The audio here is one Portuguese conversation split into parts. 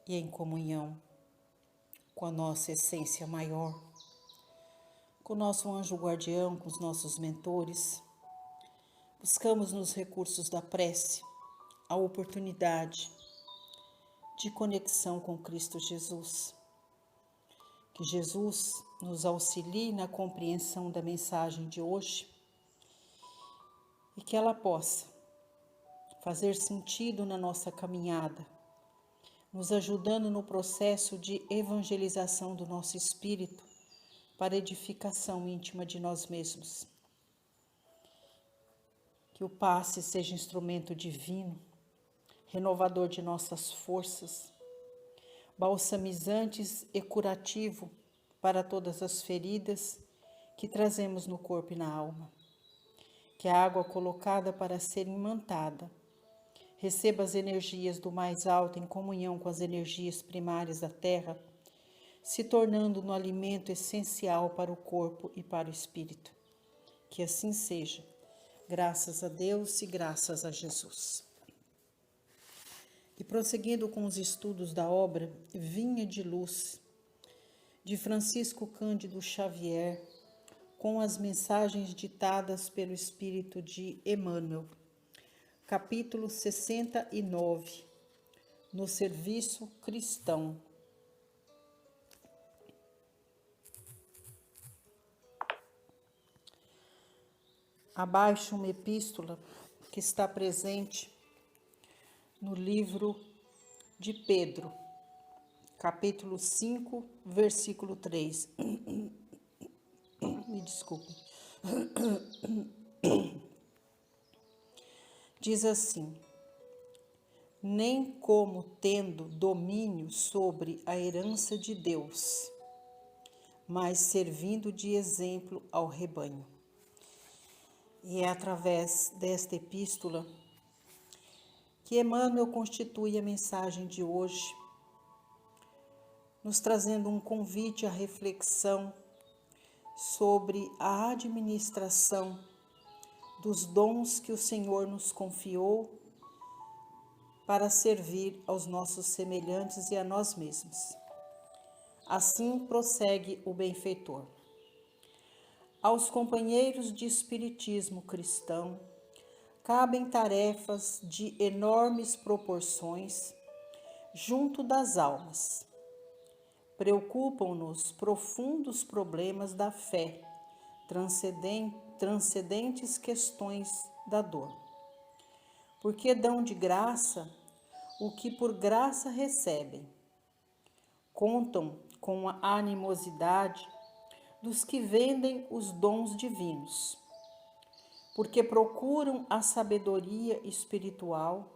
e em comunhão com a nossa essência maior, com o nosso anjo guardião, com os nossos mentores. Buscamos nos recursos da prece a oportunidade de conexão com Cristo Jesus. Que Jesus nos auxilie na compreensão da mensagem de hoje e que ela possa fazer sentido na nossa caminhada, nos ajudando no processo de evangelização do nosso espírito para edificação íntima de nós mesmos. Que o passe seja instrumento divino, renovador de nossas forças, balsamizantes e curativo para todas as feridas que trazemos no corpo e na alma. Que a água colocada para ser imantada receba as energias do mais alto em comunhão com as energias primárias da terra, se tornando no alimento essencial para o corpo e para o espírito. Que assim seja, graças a Deus e graças a Jesus. E prosseguindo com os estudos da obra Vinha de Luz, de Francisco Cândido Xavier, com as mensagens ditadas pelo Espírito de Emmanuel, capítulo 69, no serviço cristão. Abaixo uma epístola que está presente no livro de Pedro, capítulo 5, versículo 3. Me desculpe. Diz assim: nem como tendo domínio sobre a herança de Deus, mas servindo de exemplo ao rebanho. E é através desta epístola que Emmanuel constitui a mensagem de hoje, nos trazendo um convite à reflexão sobre a administração dos dons que o Senhor nos confiou para servir aos nossos semelhantes e a nós mesmos. Assim prossegue o benfeitor. Aos companheiros de espiritismo cristão cabem tarefas de enormes proporções junto das almas. Preocupam-nos profundos problemas da fé, transcendentes questões da dor. Porque dão de graça o que por graça recebem. Contam com a animosidade dos que vendem os dons divinos. Porque procuram a sabedoria espiritual,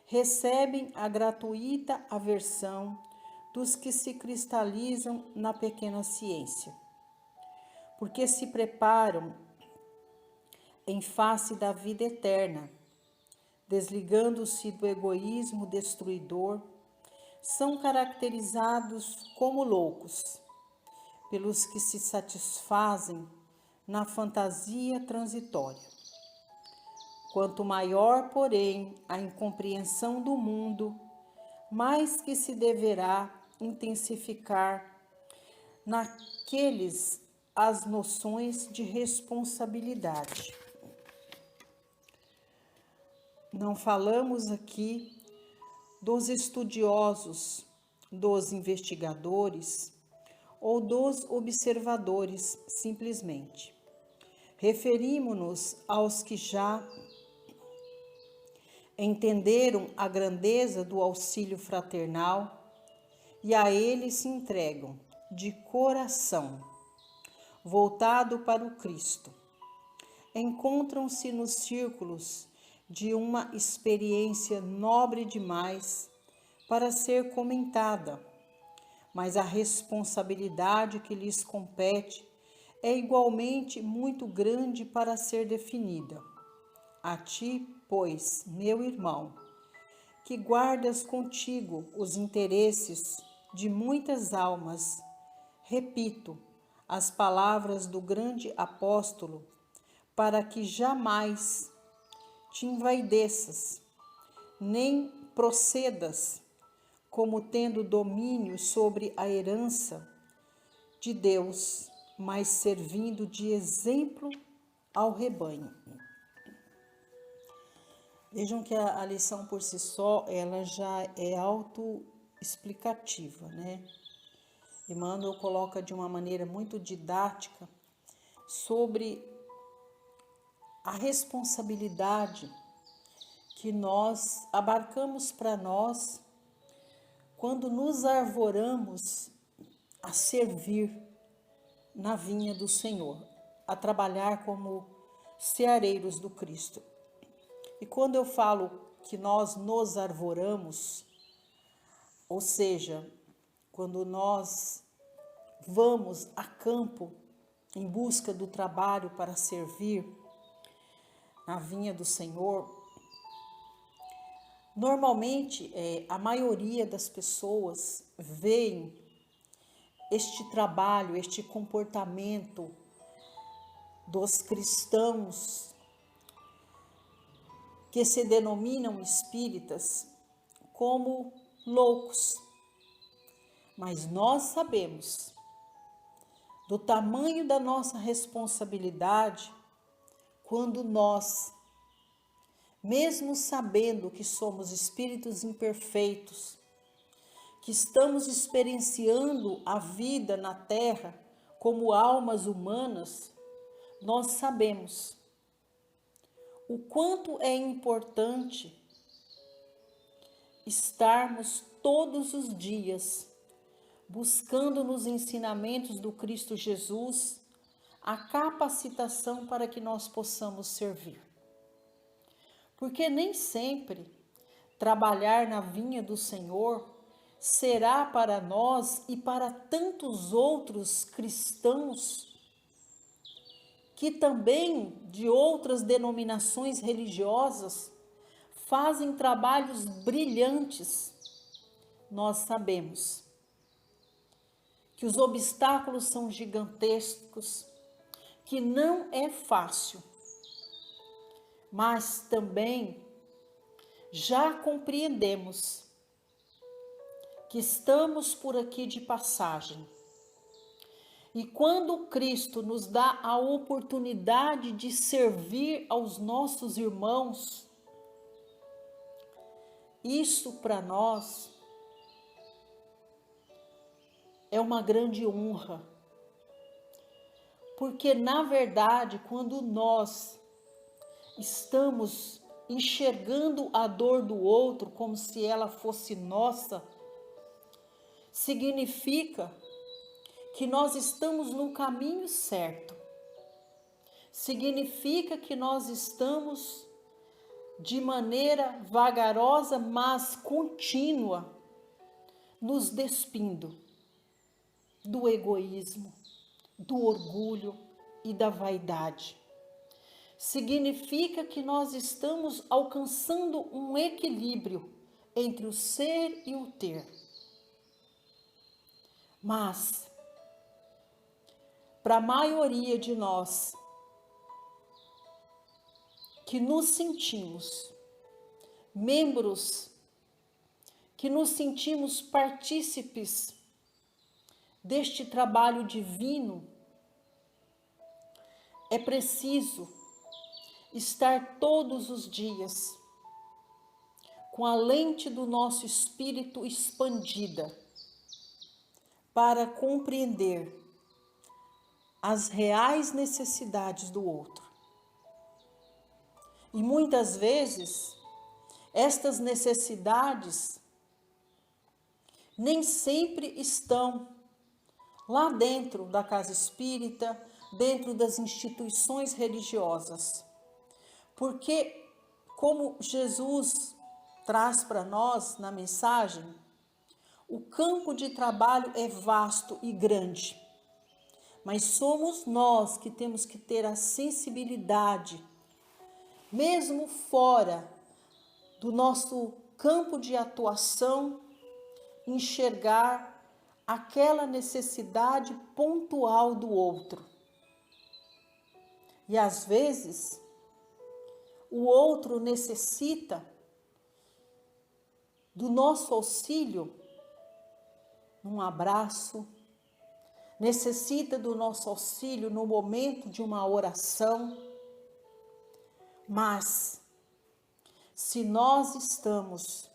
recebem a gratuita aversão dos que se cristalizam na pequena ciência. Porque se preparam em face da vida eterna, desligando-se do egoísmo destruidor, são caracterizados como loucos, pelos que se satisfazem na fantasia transitória. Quanto maior, porém, a incompreensão do mundo, mais que se deverá intensificar naqueles as noções de responsabilidade. Não falamos aqui dos estudiosos, dos investigadores ou dos observadores, simplesmente. Referimos-nos aos que já entenderam a grandeza do auxílio fraternal e a ele se entregam de coração, voltado para o Cristo. Encontram-se nos círculos de uma experiência nobre demais para ser comentada, mas a responsabilidade que lhes compete é igualmente muito grande para ser definida. A ti, pois, meu irmão, que guardas contigo os interesses de muitas almas, repito as palavras do grande apóstolo, para que jamais te envaideças, nem procedas como tendo domínio sobre a herança de Deus, mas servindo de exemplo ao rebanho. Vejam que a lição por si só, ela já é autoexplicativa, né? Emmanuel coloca de uma maneira muito didática sobre a responsabilidade que nós abarcamos para nós quando nos arvoramos a servir na vinha do Senhor, a trabalhar como ceareiros do Cristo. E quando eu falo que nós nos arvoramos, ou seja, quando nós vamos a campo em busca do trabalho para servir na vinha do Senhor, normalmente a maioria das pessoas veem este trabalho, este comportamento dos cristãos que se denominam espíritas como loucos. Mas nós sabemos do tamanho da nossa responsabilidade quando nós, mesmo sabendo que somos espíritos imperfeitos, que estamos experienciando a vida na Terra como almas humanas, nós sabemos o quanto é importante estarmos todos os dias buscando nos ensinamentos do Cristo Jesus a capacitação para que nós possamos servir. Porque nem sempre trabalhar na vinha do Senhor será para nós e para tantos outros cristãos que também de outras denominações religiosas fazem trabalhos brilhantes. Nós sabemos que os obstáculos são gigantescos, que não é fácil, mas também já compreendemos que estamos por aqui de passagem. E quando Cristo nos dá a oportunidade de servir aos nossos irmãos, isso para nós é uma grande honra. Porque, na verdade, quando nós estamos enxergando a dor do outro como se ela fosse nossa, significa que nós estamos no caminho certo. Significa que nós estamos de maneira vagarosa, mas contínua, nos despindo do egoísmo, do orgulho e da vaidade. Significa que nós estamos alcançando um equilíbrio entre o ser e o ter. Mas, para a maioria de nós que nos sentimos membros, que nos sentimos partícipes deste trabalho divino, é preciso estar todos os dias com a lente do nosso espírito expandida para compreender as reais necessidades do outro. E muitas vezes, estas necessidades nem sempre estão lá dentro da casa espírita, dentro das instituições religiosas. Porque, como Jesus traz para nós na mensagem, o campo de trabalho é vasto e grande, mas somos nós que temos que ter a sensibilidade, mesmo fora do nosso campo de atuação, enxergar aquela necessidade pontual do outro. E às vezes, o outro necessita do nosso auxílio num abraço, necessita do nosso auxílio no momento de uma oração. Mas, se nós estamos,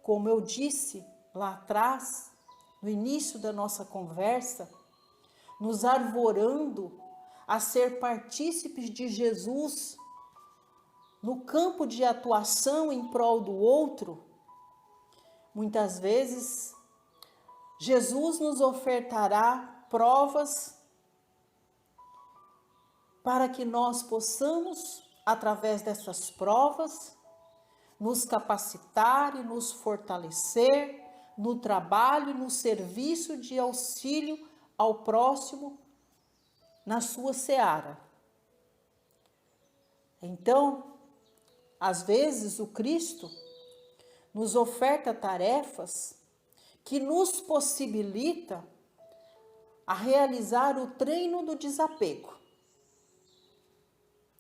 como eu disse lá atrás, no início da nossa conversa, nos arvorando a ser partícipes de Jesus no campo de atuação em prol do outro, muitas vezes Jesus nos ofertará provas para que nós possamos, através dessas provas, nos capacitar e nos fortalecer no trabalho e no serviço de auxílio ao próximo na sua seara. Então, às vezes o Cristo nos oferta tarefas que nos possibilita a realizar o treino do desapego.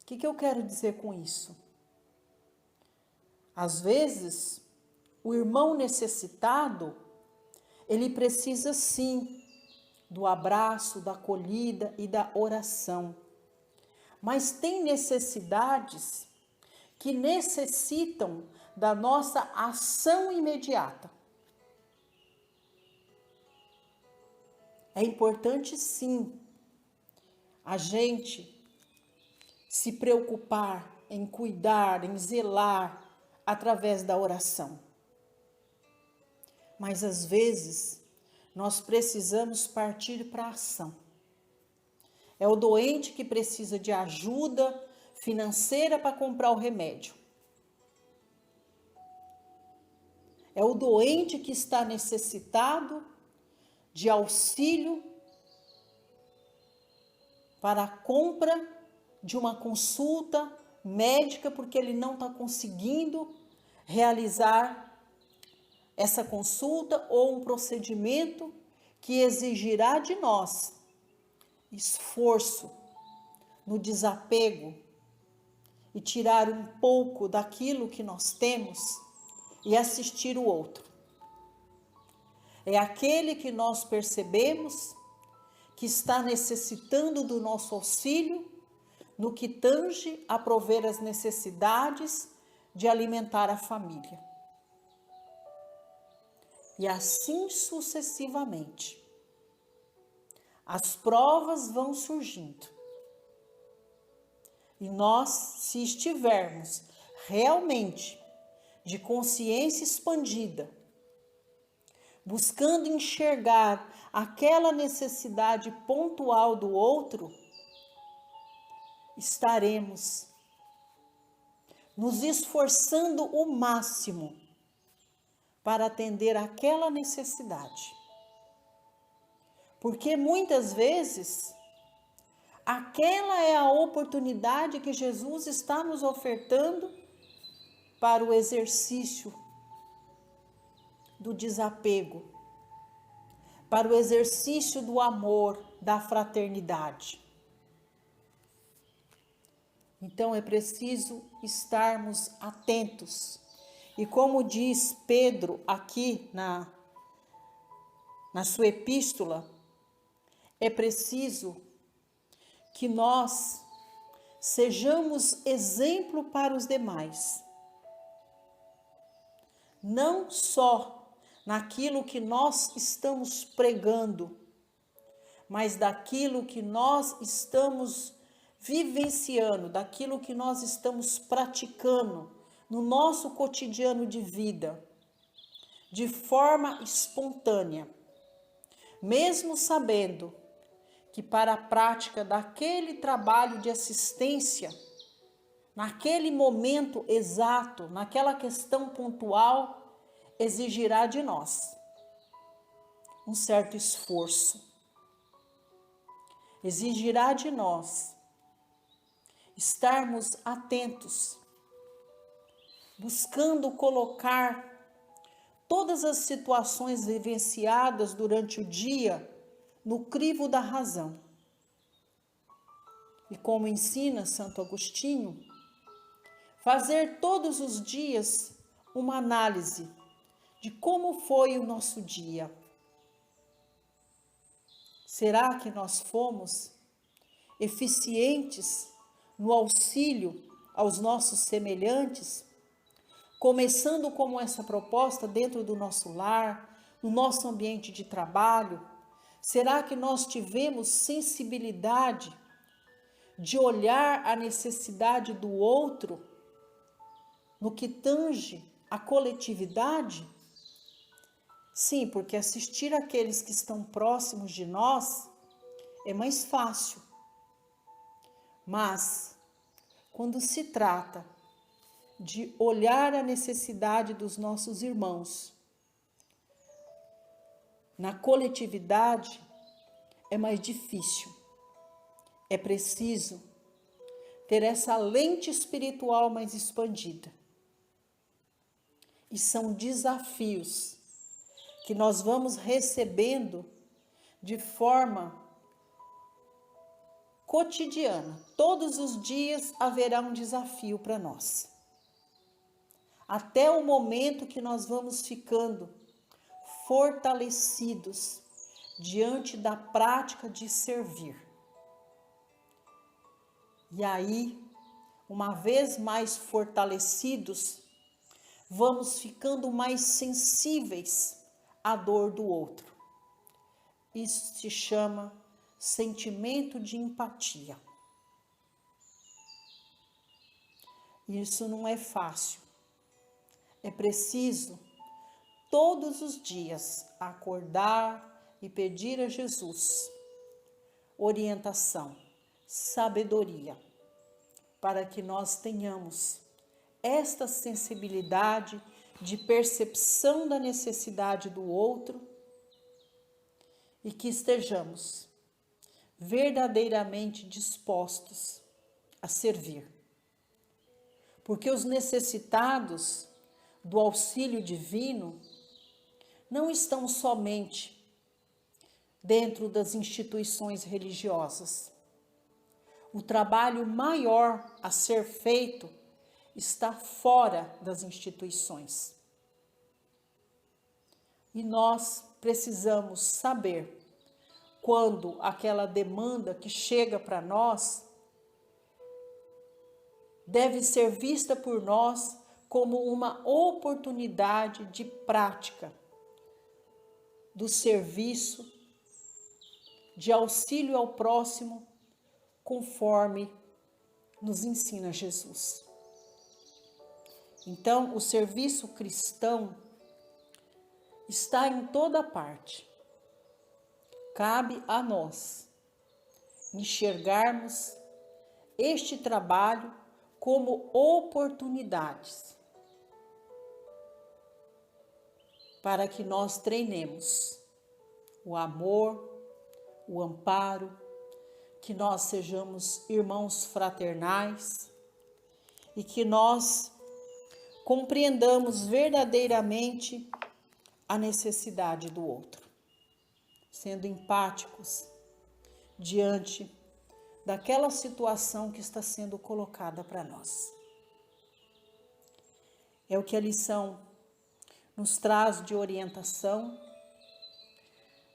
O que eu quero dizer com isso? Às vezes, o irmão necessitado, ele precisa sim do abraço, da acolhida e da oração. Mas tem necessidades que necessitam da nossa ação imediata. É importante sim a gente se preocupar em cuidar, em zelar através da oração. Mas às vezes nós precisamos partir para a ação. É o doente que precisa de ajuda financeira para comprar o remédio. É o doente que está necessitado de auxílio para a compra de uma consulta médica, porque ele não está conseguindo realizar essa consulta ou um procedimento que exigirá de nós esforço no desapego e tirar um pouco daquilo que nós temos e assistir o outro. É aquele que nós percebemos que está necessitando do nosso auxílio no que tange a prover as necessidades de alimentar a família. E assim sucessivamente. As provas vão surgindo. E nós, se estivermos realmente de consciência expandida, buscando enxergar aquela necessidade pontual do outro, estaremos nos esforçando o máximo para atender aquela necessidade. Porque muitas vezes, aquela é a oportunidade que Jesus está nos ofertando para o exercício do desapego, para o exercício do amor, da fraternidade. Então é preciso estarmos atentos. E como diz Pedro aqui na sua epístola, é preciso que nós sejamos exemplo para os demais. Não só naquilo que nós estamos pregando, mas daquilo que nós estamos vivenciando, daquilo que nós estamos praticando no nosso cotidiano de vida, de forma espontânea, mesmo sabendo que para a prática daquele trabalho de assistência, naquele momento exato, naquela questão pontual, exigirá de nós um certo esforço. Exigirá de nós estarmos atentos, buscando colocar todas as situações vivenciadas durante o dia no crivo da razão. E como ensina Santo Agostinho, fazer todos os dias uma análise de como foi o nosso dia. Será que nós fomos eficientes no auxílio aos nossos semelhantes? Começando como essa proposta dentro do nosso lar, no nosso ambiente de trabalho, será que nós tivemos sensibilidade de olhar a necessidade do outro no que tange a coletividade? Sim, porque assistir aqueles que estão próximos de nós é mais fácil. Mas, quando se trata de olhar a necessidade dos nossos irmãos na coletividade, é mais difícil. É preciso ter essa lente espiritual mais expandida. E são desafios que nós vamos recebendo de forma cotidiana. Todos os dias haverá um desafio para nós. Até o momento que nós vamos ficando fortalecidos diante da prática de servir. E aí, uma vez mais fortalecidos, vamos ficando mais sensíveis à dor do outro. Isso se chama sentimento de empatia. Isso não é fácil. É preciso, todos os dias, acordar e pedir a Jesus orientação, sabedoria, para que nós tenhamos esta sensibilidade de percepção da necessidade do outro e que estejamos verdadeiramente dispostos a servir. Porque os necessitados do auxílio divino não estão somente dentro das instituições religiosas. O trabalho maior a ser feito está fora das instituições. E nós precisamos saber quando aquela demanda que chega para nós deve ser vista por nós como uma oportunidade de prática do serviço, de auxílio ao próximo, conforme nos ensina Jesus. Então, o serviço cristão está em toda parte. Cabe a nós enxergarmos este trabalho como oportunidades para que nós treinemos o amor, o amparo, que nós sejamos irmãos fraternais e que nós compreendamos verdadeiramente a necessidade do outro, sendo empáticos diante daquela situação que está sendo colocada para nós. É o que a lição nos traz de orientação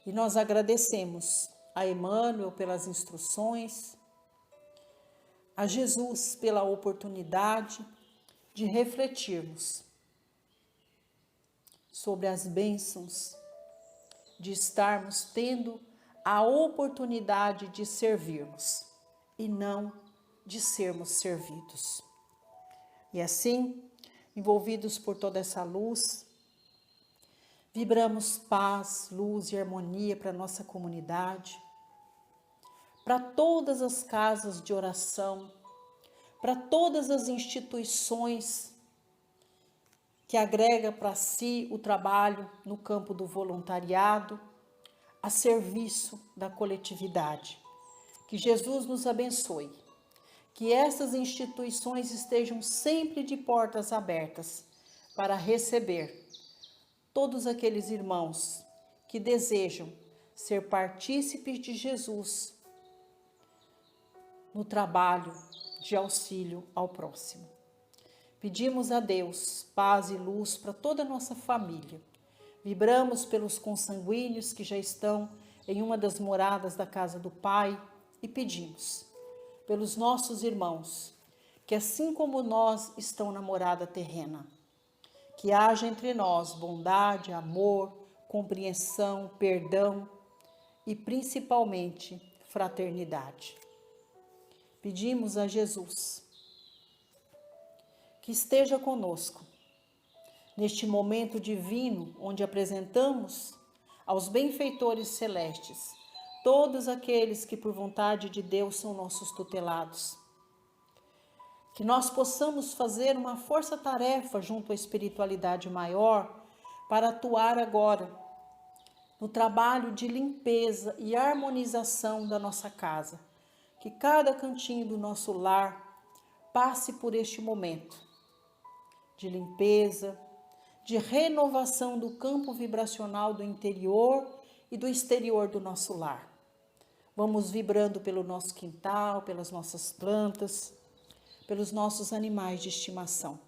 e nós agradecemos a Emmanuel pelas instruções, a Jesus pela oportunidade de refletirmos sobre as bênçãos de estarmos tendo a oportunidade de servirmos e não de sermos servidos. E assim, envolvidos por toda essa luz, vibramos paz, luz e harmonia para a nossa comunidade, para todas as casas de oração, para todas as instituições que agrega para si o trabalho no campo do voluntariado, a serviço da coletividade. Que Jesus nos abençoe, que essas instituições estejam sempre de portas abertas para receber todos aqueles irmãos que desejam ser partícipes de Jesus no trabalho de auxílio ao próximo. Pedimos a Deus paz e luz para toda a nossa família. Vibramos pelos consanguíneos que já estão em uma das moradas da casa do Pai e pedimos pelos nossos irmãos, que assim como nós estão na morada terrena, que haja entre nós bondade, amor, compreensão, perdão e principalmente fraternidade. Pedimos a Jesus que esteja conosco neste momento divino onde apresentamos aos benfeitores celestes todos aqueles que por vontade de Deus são nossos tutelados. Que nós possamos fazer uma força-tarefa junto à espiritualidade maior para atuar agora no trabalho de limpeza e harmonização da nossa casa. Que cada cantinho do nosso lar passe por este momento de limpeza, de renovação do campo vibracional do interior e do exterior do nosso lar. Vamos vibrando pelo nosso quintal, pelas nossas plantas, pelos nossos animais de estimação.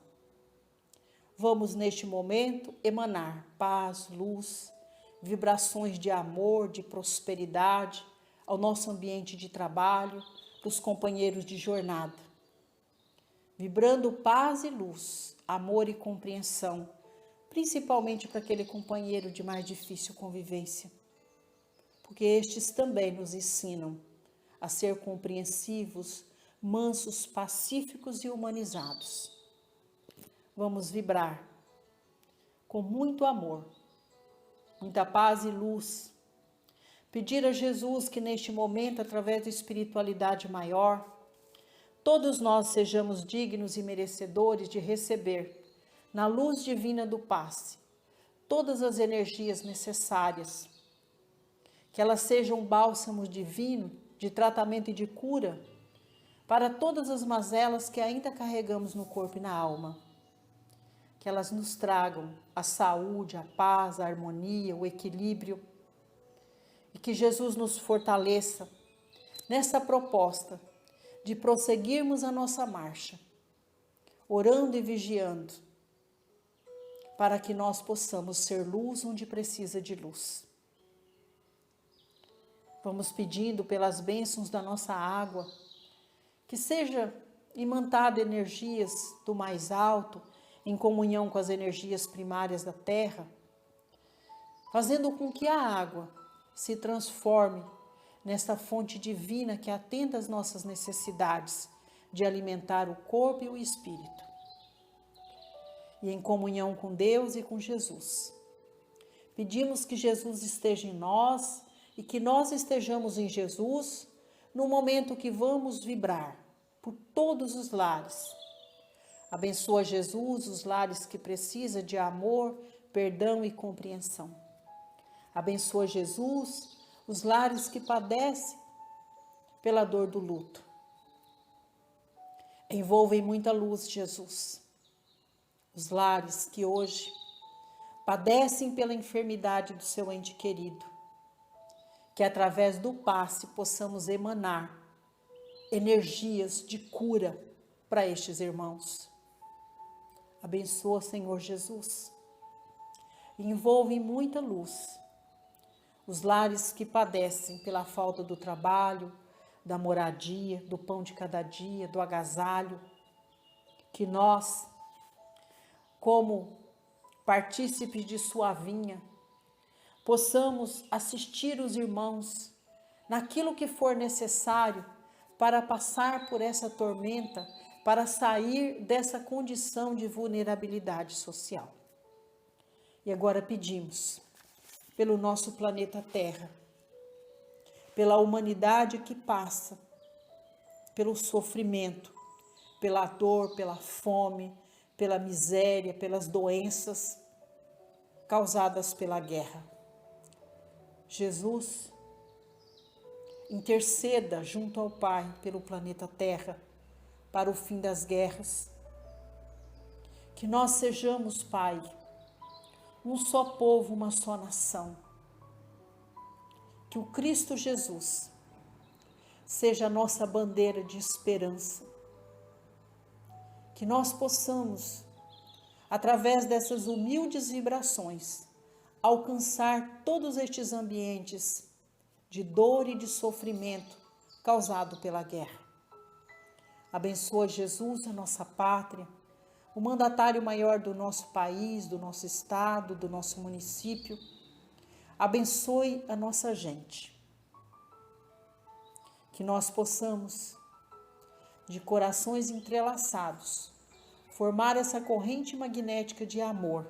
Vamos, neste momento, emanar paz, luz, vibrações de amor, de prosperidade ao nosso ambiente de trabalho, dos companheiros de jornada. Vibrando paz e luz, amor e compreensão, principalmente para aquele companheiro de mais difícil convivência. Porque estes também nos ensinam a ser compreensivos, mansos, pacíficos e humanizados. Vamos vibrar com muito amor, muita paz e luz. Pedir a Jesus que neste momento, através da espiritualidade maior, todos nós sejamos dignos e merecedores de receber, na luz divina do passe, todas as energias necessárias, que elas sejam um bálsamo divino de tratamento e de cura para todas as mazelas que ainda carregamos no corpo e na alma. Que elas nos tragam a saúde, a paz, a harmonia, o equilíbrio. E que Jesus nos fortaleça nessa proposta de prosseguirmos a nossa marcha, orando e vigiando, para que nós possamos ser luz onde precisa de luz. Vamos pedindo pelas bênçãos da nossa água, que seja imantada energias do mais alto, em comunhão com as energias primárias da terra, fazendo com que a água se transforme nessa fonte divina que atenda às nossas necessidades de alimentar o corpo e o espírito. E em comunhão com Deus e com Jesus, pedimos que Jesus esteja em nós e que nós estejamos em Jesus no momento que vamos vibrar por todos os lares. Abençoa Jesus os lares que precisam de amor, perdão e compreensão. Abençoa Jesus os lares que padecem pela dor do luto. Envolva em muita luz, Jesus, os lares que hoje padecem pela enfermidade do seu ente querido. Que através do passe possamos emanar energias de cura para estes irmãos. Abençoa, Senhor Jesus. Envolve em muita luz os lares que padecem pela falta do trabalho, da moradia, do pão de cada dia, do agasalho. Que nós, como partícipes de sua vinha, possamos assistir os irmãos naquilo que for necessário para passar por essa tormenta, para sair dessa condição de vulnerabilidade social. E agora pedimos pelo nosso planeta Terra, pela humanidade que passa, pelo sofrimento, pela dor, pela fome, pela miséria, pelas doenças causadas pela guerra. Jesus, interceda junto ao Pai pelo planeta Terra, para o fim das guerras. Que nós sejamos, Pai, um só povo, uma só nação. Que o Cristo Jesus seja a nossa bandeira de esperança. Que nós possamos, através dessas humildes vibrações, alcançar todos estes ambientes de dor e de sofrimento causado pela guerra. Abençoa, Jesus, a nossa pátria, o mandatário maior do nosso país, do nosso estado, do nosso município. Abençoe a nossa gente. Que nós possamos, de corações entrelaçados, formar essa corrente magnética de amor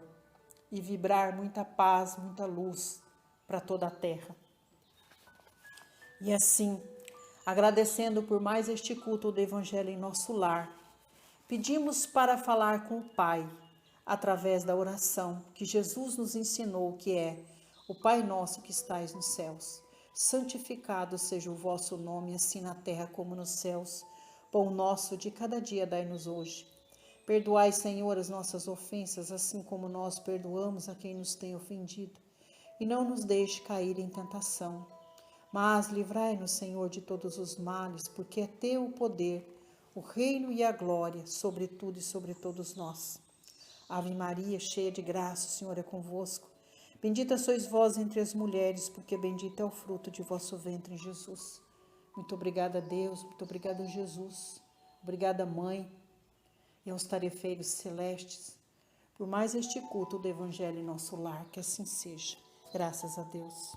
e vibrar muita paz, muita luz para toda a terra. E assim, agradecendo por mais este culto do Evangelho em nosso lar, pedimos para falar com o Pai, através da oração que Jesus nos ensinou, que é: o Pai nosso que estais nos céus, santificado seja o vosso nome, assim na terra como nos céus. Pão nosso de cada dia dai-nos hoje. Perdoai, Senhor, as nossas ofensas, assim como nós perdoamos a quem nos tem ofendido. E não nos deixe cair em tentação, mas livrai-nos, Senhor, de todos os males, porque é teu o poder, o reino e a glória, sobre tudo e sobre todos nós. Ave Maria, cheia de graça, o Senhor é convosco. Bendita sois vós entre as mulheres, porque bendito é o fruto de vosso ventre, Jesus. Muito obrigada, Deus, muito obrigada, Jesus. Obrigada, Mãe, e aos tarefeiros celestes, por mais este culto do Evangelho em nosso lar, que assim seja. Graças a Deus.